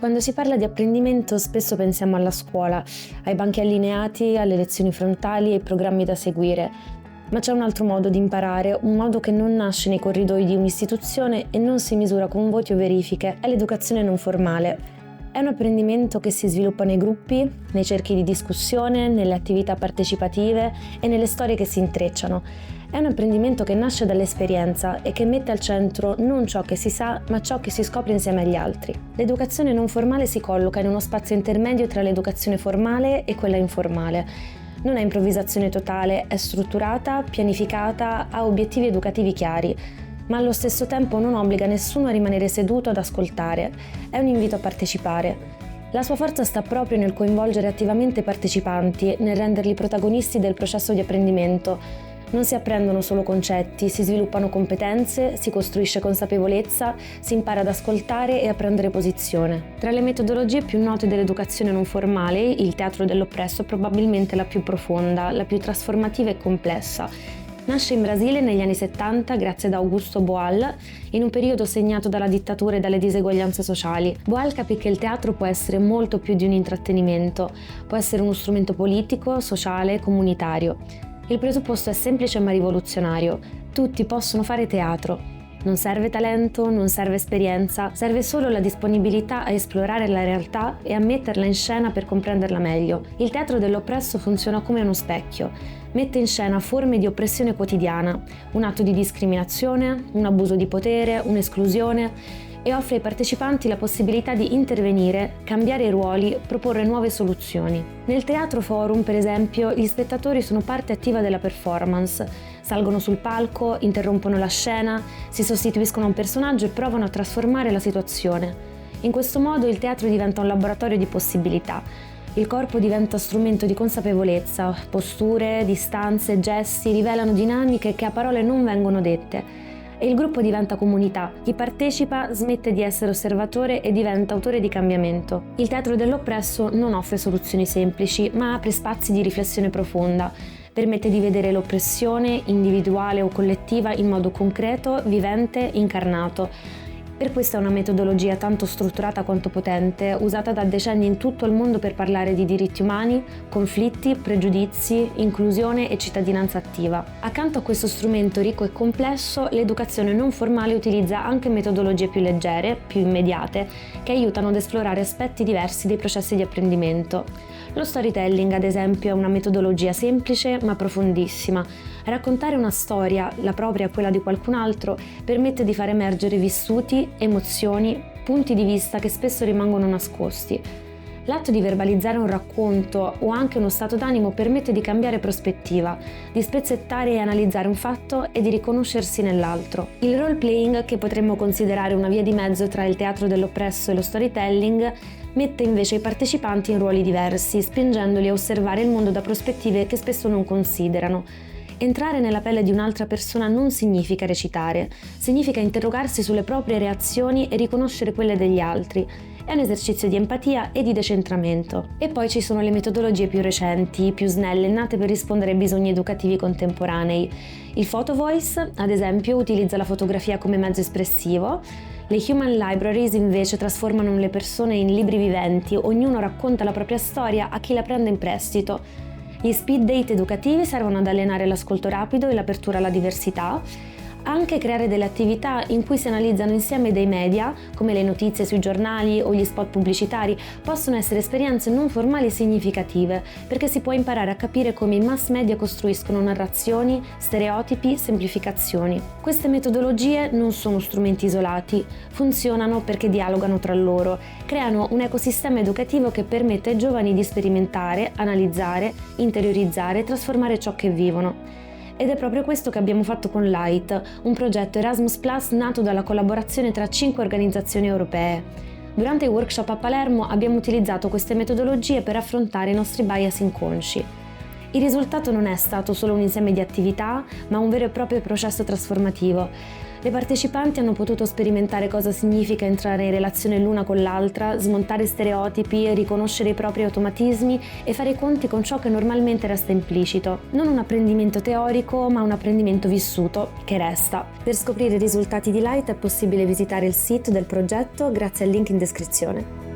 Quando si parla di apprendimento spesso pensiamo alla scuola, ai banchi allineati, alle lezioni frontali e ai programmi da seguire. Ma c'è un altro modo di imparare, un modo che non nasce nei corridoi di un'istituzione e non si misura con voti o verifiche, è l'educazione non formale. È un apprendimento che si sviluppa nei gruppi, nei cerchi di discussione, nelle attività partecipative e nelle storie che si intrecciano. È un apprendimento che nasce dall'esperienza e che mette al centro non ciò che si sa, ma ciò che si scopre insieme agli altri. L'educazione non formale si colloca in uno spazio intermedio tra l'educazione formale e quella informale. Non è improvvisazione totale, è strutturata, pianificata, ha obiettivi educativi chiari, ma allo stesso tempo non obbliga nessuno a rimanere seduto ad ascoltare. È un invito a partecipare. La sua forza sta proprio nel coinvolgere attivamente i partecipanti, nel renderli protagonisti del processo di apprendimento. Non si apprendono solo concetti, si sviluppano competenze, si costruisce consapevolezza, si impara ad ascoltare e a prendere posizione. Tra le metodologie più note dell'educazione non formale, il teatro dell'oppresso è probabilmente la più profonda, la più trasformativa e complessa. Nasce in Brasile negli anni 70 grazie ad Augusto Boal, in un periodo segnato dalla dittatura e dalle diseguaglianze sociali. Boal capì che il teatro può essere molto più di un intrattenimento, può essere uno strumento politico, sociale, comunitario. Il presupposto è semplice ma rivoluzionario. Tutti possono fare teatro. Non serve talento, non serve esperienza, serve solo la disponibilità a esplorare la realtà e a metterla in scena per comprenderla meglio. Il teatro dell'oppresso funziona come uno specchio. Mette in scena forme di oppressione quotidiana, un atto di discriminazione, un abuso di potere, un'esclusione, e offre ai partecipanti la possibilità di intervenire, cambiare i ruoli, proporre nuove soluzioni. Nel Teatro Forum, per esempio, gli spettatori sono parte attiva della performance, salgono sul palco, interrompono la scena, si sostituiscono a un personaggio e provano a trasformare la situazione. In questo modo il teatro diventa un laboratorio di possibilità. Il corpo diventa strumento di consapevolezza, posture, distanze, gesti rivelano dinamiche che a parole non vengono dette. E il gruppo diventa comunità. Chi partecipa smette di essere osservatore e diventa autore di cambiamento. Il teatro dell'oppresso non offre soluzioni semplici, ma apre spazi di riflessione profonda. Permette di vedere l'oppressione, individuale o collettiva, in modo concreto, vivente, incarnato. Per questo è una metodologia tanto strutturata quanto potente, usata da decenni in tutto il mondo per parlare di diritti umani, conflitti, pregiudizi, inclusione e cittadinanza attiva. Accanto a questo strumento ricco e complesso, l'educazione non formale utilizza anche metodologie più leggere, più immediate, che aiutano ad esplorare aspetti diversi dei processi di apprendimento. Lo storytelling, ad esempio, è una metodologia semplice ma profondissima. Raccontare una storia, la propria o quella di qualcun altro, permette di far emergere vissuti, emozioni, punti di vista che spesso rimangono nascosti. L'atto di verbalizzare un racconto o anche uno stato d'animo permette di cambiare prospettiva, di spezzettare e analizzare un fatto e di riconoscersi nell'altro. Il role-playing, che potremmo considerare una via di mezzo tra il teatro dell'oppresso e lo storytelling, mette invece i partecipanti in ruoli diversi, spingendoli a osservare il mondo da prospettive che spesso non considerano. Entrare nella pelle di un'altra persona non significa recitare, significa interrogarsi sulle proprie reazioni e riconoscere quelle degli altri. È un esercizio di empatia e di decentramento. E poi ci sono le metodologie più recenti, più snelle, nate per rispondere ai bisogni educativi contemporanei. Il photo voice, ad esempio, utilizza la fotografia come mezzo espressivo. Le human libraries invece trasformano le persone in libri viventi, ognuno racconta la propria storia a chi la prende in prestito. Gli speed date educativi servono ad allenare l'ascolto rapido e l'apertura alla diversità, anche creare delle attività in cui si analizzano insieme dei media, come le notizie sui giornali o gli spot pubblicitari, possono essere esperienze non formali e significative, perché si può imparare a capire come i mass media costruiscono narrazioni, stereotipi, semplificazioni. Queste metodologie non sono strumenti isolati, funzionano perché dialogano tra loro, creano un ecosistema educativo che permette ai giovani di sperimentare, analizzare, interiorizzare e trasformare ciò che vivono. Ed è proprio questo che abbiamo fatto con Light, un progetto Erasmus Plus nato dalla collaborazione tra 5 organizzazioni europee. Durante i workshop a Palermo abbiamo utilizzato queste metodologie per affrontare i nostri bias inconsci. Il risultato non è stato solo un insieme di attività, ma un vero e proprio processo trasformativo. Le partecipanti hanno potuto sperimentare cosa significa entrare in relazione l'una con l'altra, smontare stereotipi, riconoscere i propri automatismi e fare i conti con ciò che normalmente resta implicito. Non un apprendimento teorico, ma un apprendimento vissuto, che resta. Per scoprire i risultati di Light è possibile visitare il sito del progetto grazie al link in descrizione.